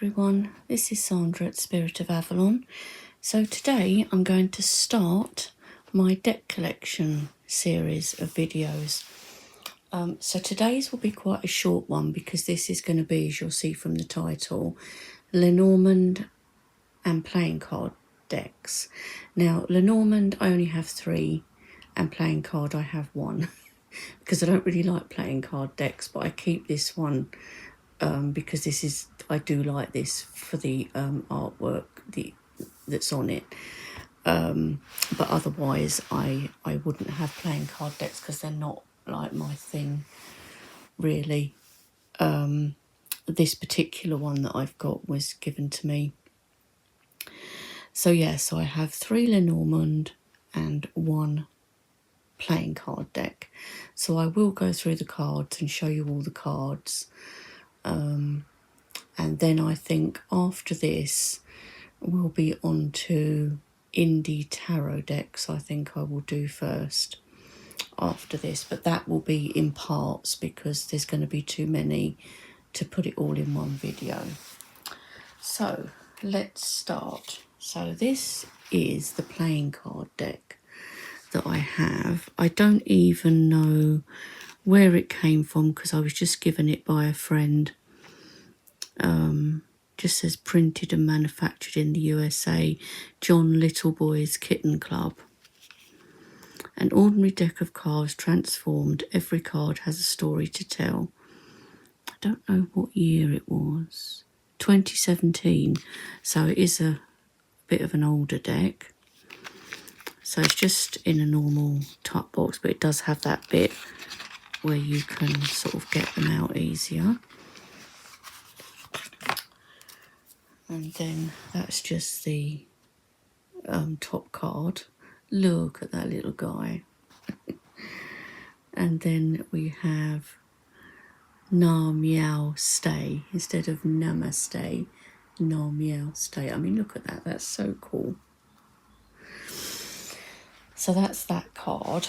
everyone, this is Sandra at Spirit of Avalon. So today I'm going to start my deck collection series of videos. So today's will be quite a short one because this is going to be, as you'll see from the title, Lenormand and playing card decks. Now Lenormand I only have 3 and playing card I have 1 because I don't really like playing card decks, but I keep this one because I do like this for the artwork that's on it. But otherwise I wouldn't have playing card decks because they're not like my thing really. This particular one that I've got was given to me. So I have 3 Lenormand and 1 playing card deck. So I will go through the cards and show you all the cards. And then I think after this we'll be on to indie tarot decks. I think I will do first after this, but that will be in parts because there's going to be too many to put it all in one video. So let's start. So this is the playing card deck that I have. I don't even know where it came from because I was just given it by a friend. Just says printed and manufactured in the USA, John Littleboy's Kitten Club. An ordinary deck of cards transformed. Every card has a story to tell. I don't know what year it was. 2017. So it is a bit of an older deck. So it's just in a normal type box, but it does have that bit where you can sort of get them out easier. And then that's just the top card. Look at that little guy. And then we have Na Meow Stay instead of Namaste. Na Meow Stay. I mean, look at that. That's so cool. So that's that card.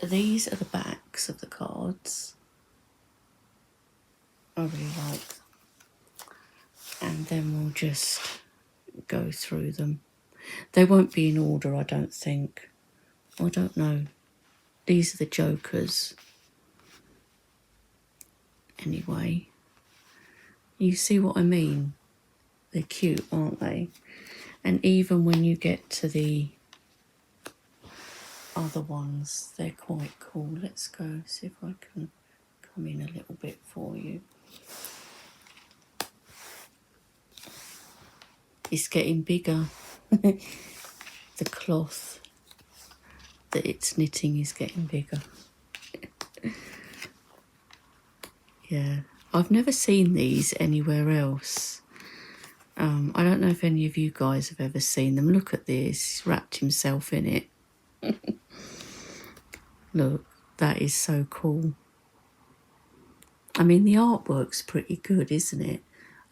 These are the backs of the cards. I really like them. And then we'll just go through them. They won't be in order, I don't think. I don't know. These are the jokers. Anyway, you see what I mean? They're cute, aren't they? And even when you get to the other ones, they're quite cool. Let's go see if I can come in a little bit for you. It's getting bigger. The cloth that it's knitting is getting bigger. Yeah, I've never seen these anywhere else. I don't know if any of you guys have ever seen them. Look at this, he's wrapped himself in it. Look, that is so cool. I mean, the artwork's pretty good, isn't it?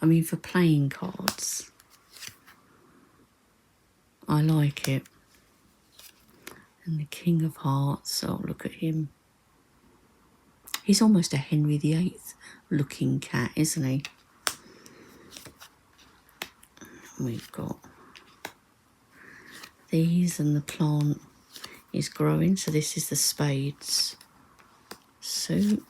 I mean, for playing cards. I like it. And the King of Hearts. Oh, look at him. He's almost a Henry VIII looking cat, isn't he? We've got these, and the plant is growing. So this is the spades suit.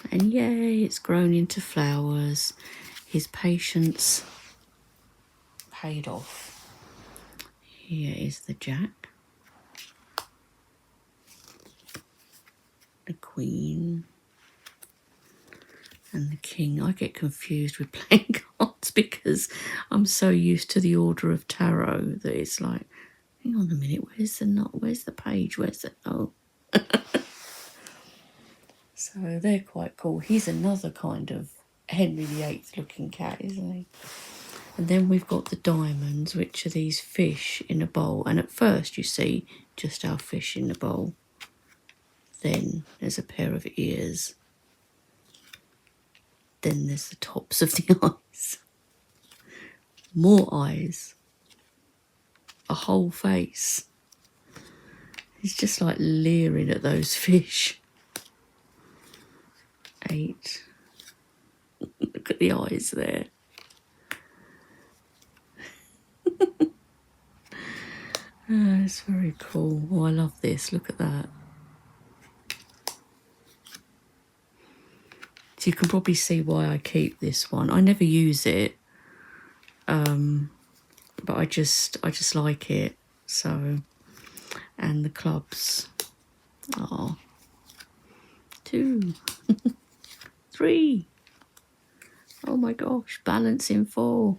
And yay, it's grown into flowers. His patience paid off. Here is the Jack. The Queen. And the King. I get confused with playing cards because I'm so used to the order of tarot that it's like, hang on a minute, where's the knot? Where's the page? Where's the... Oh. So they're quite cool. He's another kind of Henry VIII looking cat, isn't he? And then we've got the diamonds, which are these fish in a bowl. And at first you see just our fish in the bowl. Then there's a pair of ears. Then there's the tops of the eyes. More eyes. A whole face. He's just like leering at those fish. 8. Look at the eyes there. Oh, it's very cool. Oh, I love this. Look at that. So you can probably see why I keep this one. I never use it, but I just like it. So, and the clubs. Oh, 2, 3. Oh my gosh, balancing 4.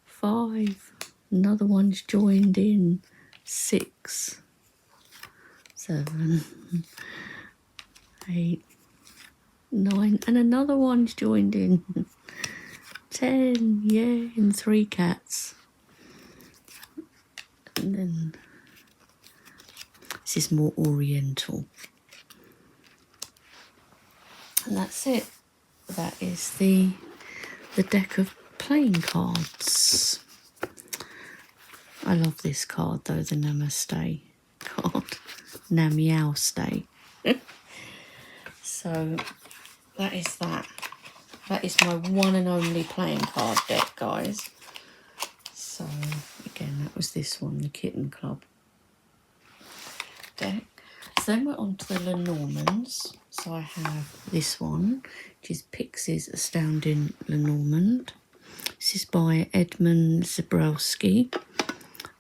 5. Another one's joined in. 6, 7, 8, 9, and another one's joined in. 10, yeah, and 3 cats. And then this is more oriental. And that's it. That is the deck of playing cards. I love this card though, the Namaste card. Namaste. So that is that. That is my one and only playing card deck, guys. So again, that was this one, the Kitten Club deck. So then we're on to the Lenormands. So I have this one, which is Pixie's Astounding Lenormand. This is by Edmund Zebrowski.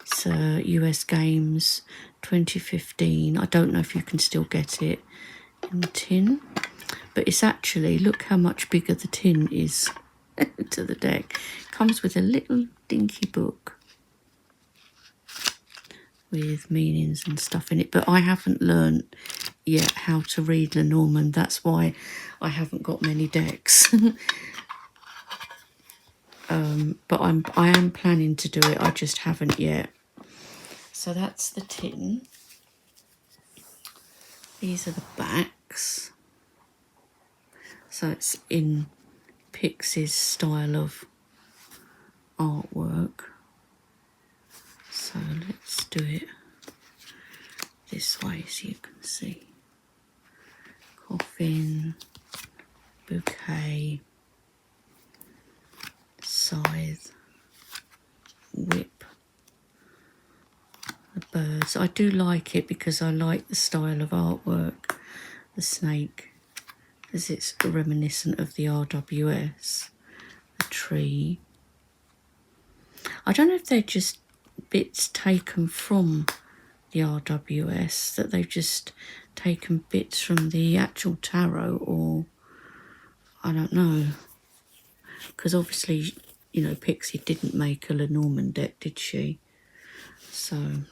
It's US Games 2015. I don't know if you can still get it in the tin, but it's actually, look how much bigger the tin is to the deck. It comes with a little dinky book with meanings and stuff in it, but I haven't learned yet how to read Lenormand. That's why I haven't got many decks. But I am planning to do it, I just haven't yet. So that's the tin. These are the backs. So it's in Pixie's style of artwork. So let's do it this way so you can see. Coffin, bouquet, scythe, whip, the birds. I do like it because I like the style of artwork. The snake, as it's reminiscent of the RWS. The tree. I don't know if they're just bits taken from the RWS, that they've just taken bits from the actual tarot, or I don't know. Because obviously, you know, Pixie didn't make a Lenormand deck, did she? So,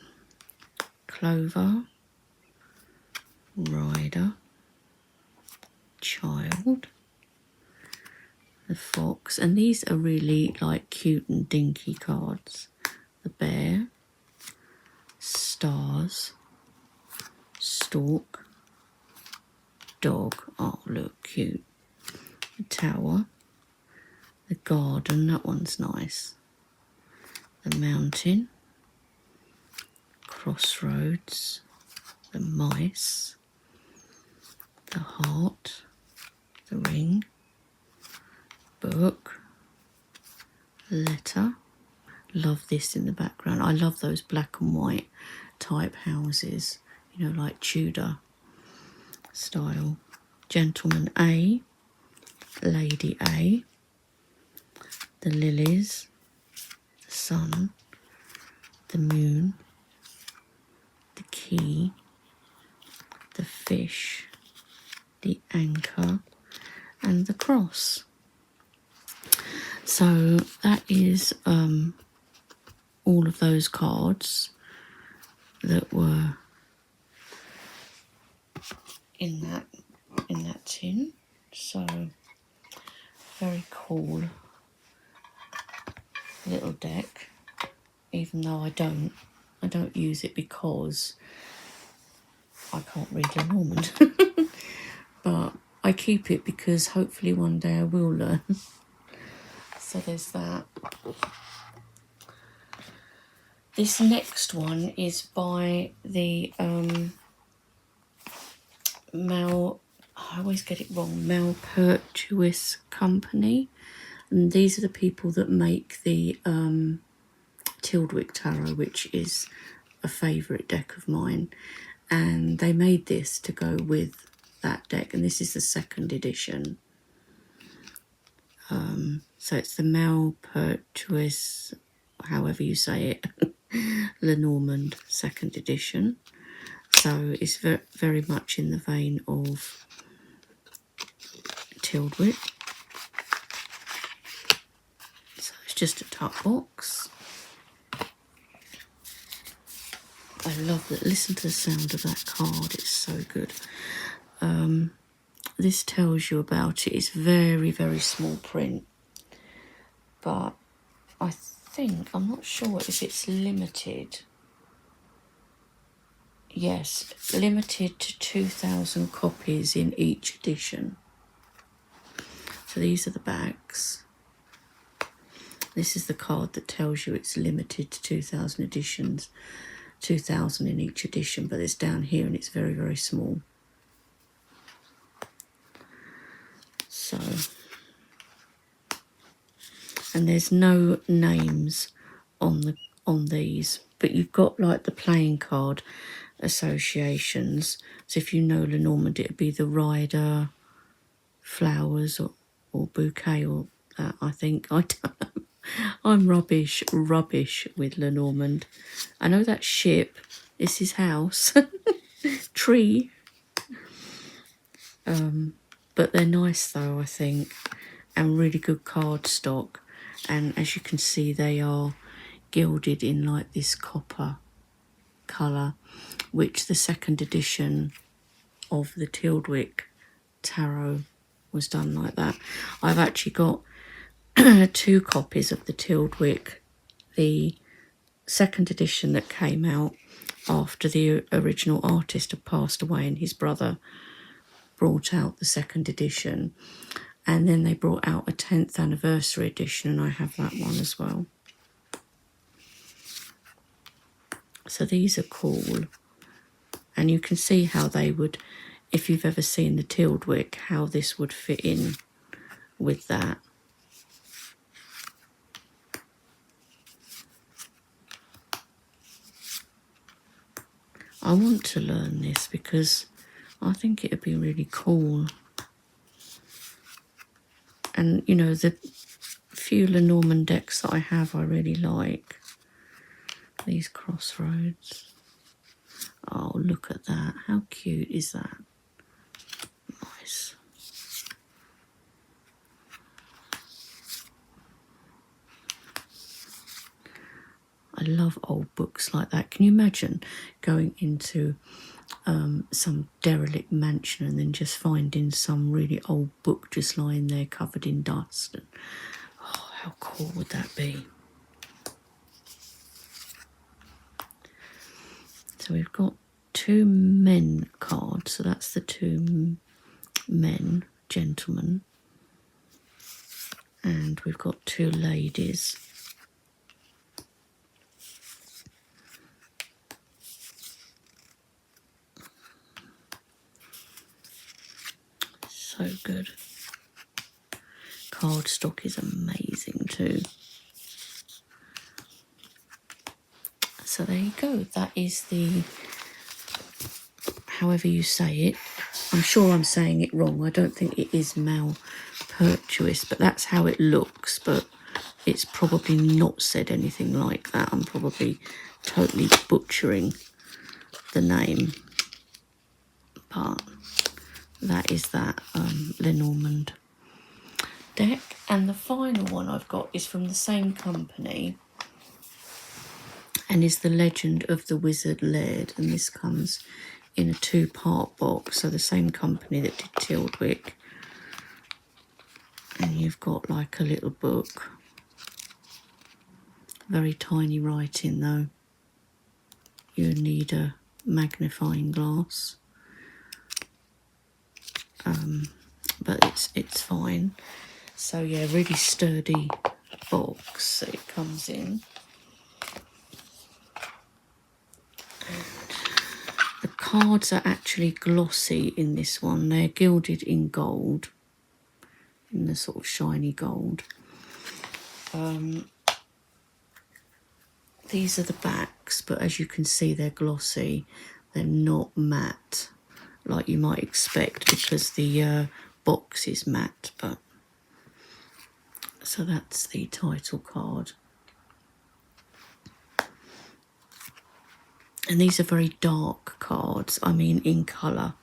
Clover, Rider, Child, the Fox, and these are really like cute and dinky cards. The Bear, Stars, Stork, Dog, oh look, cute. The Tower, the Garden, that one's nice. The Mountain, Crossroads, the Mice, the Heart, the Ring, Book, Letter. Love this in the background. I love those black and white type houses, you know, like Tudor style. Gentleman A, Lady A, the Lilies, the Sun, the Moon, the Key, the Fish, the Anchor, and the Cross. So that is all of those cards that were in that tin. So very cool little deck, even though I don't use it because I can't read Lenormand. But I keep it because hopefully one day I will learn. So there's that. This next one is by the I always get it wrong, Malpertuis Company. And these are the people that make the Tildwick Tarot, which is a favourite deck of mine. And they made this to go with that deck. And this is the second edition. So it's the Malpertuis, however you say it, Lenormand second edition. So it's very much in the vein of Tildwick. So it's just a tuck box. I love that. Listen to the sound of that card. It's so good. This tells you about it. It's very, very small print. But I think, I'm not sure if it's limited. Yes, limited to 2,000 copies in each edition. So these are the backs. This is the card that tells you it's limited to 2,000 editions. 2,000 in each edition, but it's down here and it's very, very small. So, and there's no names on these, but you've got like the playing card associations. So if you know Lenormand, it'd be the rider, flowers, or bouquet, or that. I think I don't know. I'm rubbish with Lenormand. I know that ship. This is house, tree. But they're nice though, I think, and really good cardstock. And as you can see, they are gilded in like this copper colour, which the second edition of the Tildwick Tarot was done like that. I've actually got 2 copies of the Tildwick, the second edition that came out after the original artist had passed away and his brother brought out the second edition, and then they brought out a 10th anniversary edition, and I have that one as well. So these are cool, and you can see how they would, if you've ever seen the Tildwick, how this would fit in with that. I want to learn this because I think it would be really cool. And, you know, the few Lenormand decks that I have, I really like. These crossroads. Oh, look at that. How cute is that? Nice. I love old books like that. Can you imagine going into some derelict mansion and then just finding some really old book just lying there covered in dust? And, oh, how cool would that be? So we've got 2 men cards. So that's the 2 men, gentlemen. And we've got 2 ladies. So good. Cardstock is amazing too. So there you go. That is the, however you say it. I'm sure I'm saying it wrong. I don't think it is Malpertuis, but that's how it looks. But it's probably not said anything like that. I'm probably totally butchering the name. But that is that Lenormand deck. And the final one I've got is from the same company and is The Legend of the Wizard Laird. And this comes in a 2-part box. So the same company that did Tildwick. And you've got like a little book. Very tiny writing though. You need a magnifying glass. But it's fine. So yeah, really sturdy box that it comes in. cards are actually glossy in this one. They're gilded in gold, in the sort of shiny gold. These are the backs, but as you can see, they're glossy. They're not matte like you might expect because the box is matte. But so that's the title card. And these are very dark cards, I mean in colour.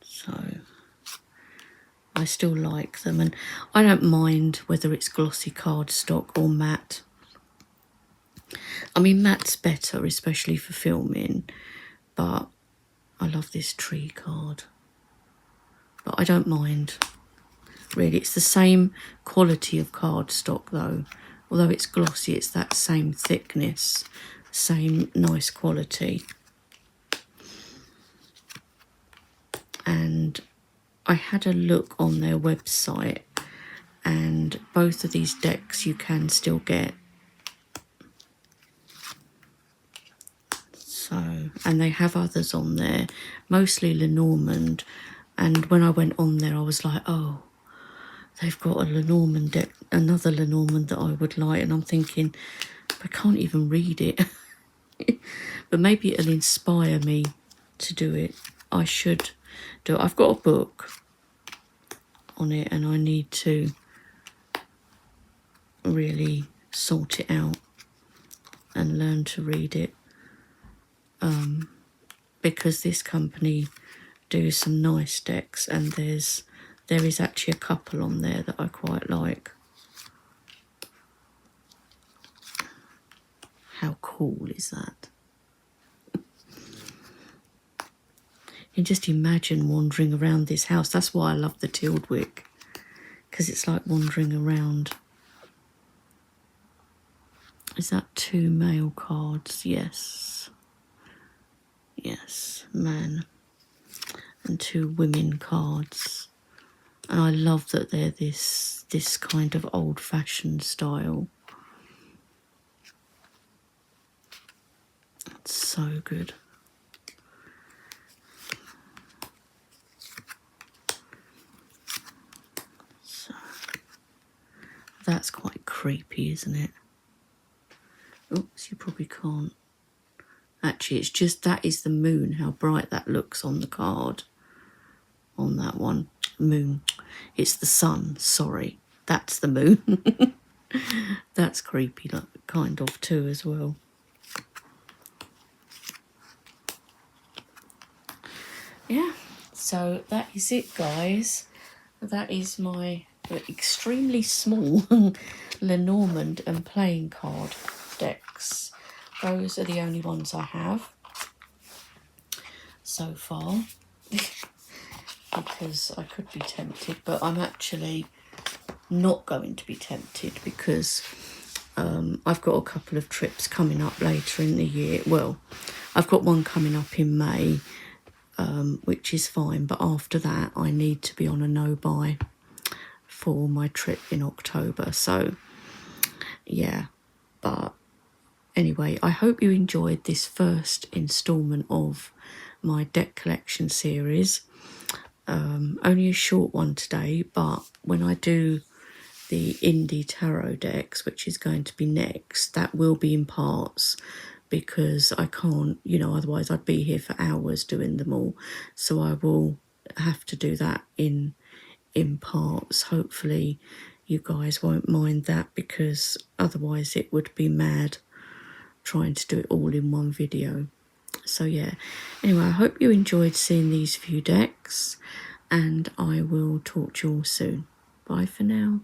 So I still like them, and I don't mind whether it's glossy cardstock or matte. I mean, matte's better, especially for filming, but I love this tree card. But I don't mind, really. It's the same quality of cardstock, though. Although it's glossy, it's that same thickness, same nice quality. And I had a look on their website, and both of these decks you can still get. So, and they have others on there, mostly Lenormand. And when I went on there, I was like, oh, they've got a Lenormand deck, another Lenormand that I would like. And I'm thinking, I can't even read it. But maybe it'll inspire me to do it. I should do it. I've got a book on it, and I need to really sort it out and learn to read it, because this company do some nice decks, and there is actually a couple on there that I quite like. How cool is that? You can just imagine wandering around this house. That's why I love the Tildwick, because it's like wandering around. Is that 2 male cards? Yes. Yes, man. And 2 women cards. And I love that they're this kind of old-fashioned style. It's so good. So that's quite creepy, isn't it? Oops, you probably can't. Actually, it's just, that is the moon, how bright that looks on the card. On that one. Moon. It's the sun, sorry. That's the moon. That's creepy, like, kind of, too, as well. Yeah, so that is it, guys. That is my extremely small Lenormand and playing card decks. Those are the only ones I have so far. Because I could be tempted, but I'm actually not going to be tempted, because I've got a couple of trips coming up later in the year. Well, I've got one coming up in May, which is fine, but after that I need to be on a no-buy for my trip in October. So yeah, but anyway, I hope you enjoyed this first instalment of my deck collection series. Only a short one today, but when I do the indie tarot decks, which is going to be next, that will be in parts, because I can't, you know, otherwise I'd be here for hours doing them all. So I will have to do that in parts. Hopefully you guys won't mind that, because otherwise it would be mad trying to do it all in one video. So yeah, anyway, I hope you enjoyed seeing these few decks, and I will talk to you all soon. Bye for now.